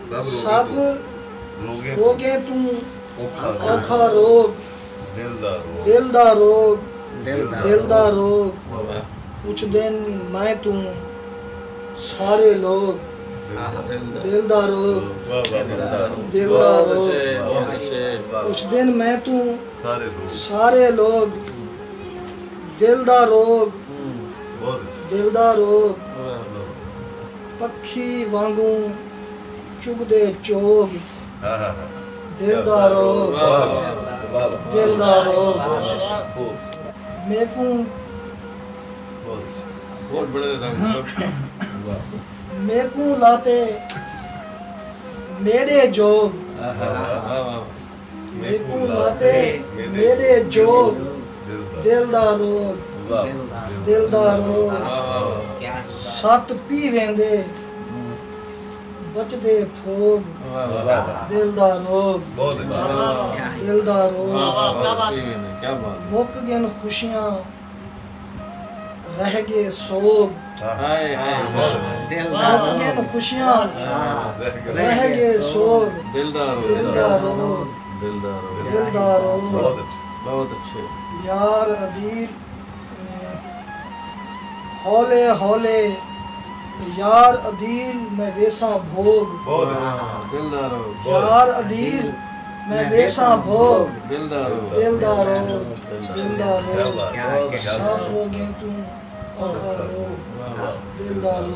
सब रोगे तू औखा रोग दिल दा रोग कुछ दिन मैं तू सारे लोग दिल दा रोग कुछ दिन मैं तू सारे लोग दिल दा रोग पक्षी वांगू चुगदे चोग दिल दा रोग मेकू मेकू लाते मेरे जोग मेकू लाते मेरे जोग दिल दा रोग सत पी वेंदे बचदे फोग दिल दा रोग मुक गन खुशियां रह गए सोग मुक गन खुशियां रह गए सोग दिल दा रोग बहुत अच्छे यार अदील हौले हौले यार अदील मैं वेसा भोग यार अदील मैं वेसा भोग दिलदार सब रोगे तू आखा रो दिलदार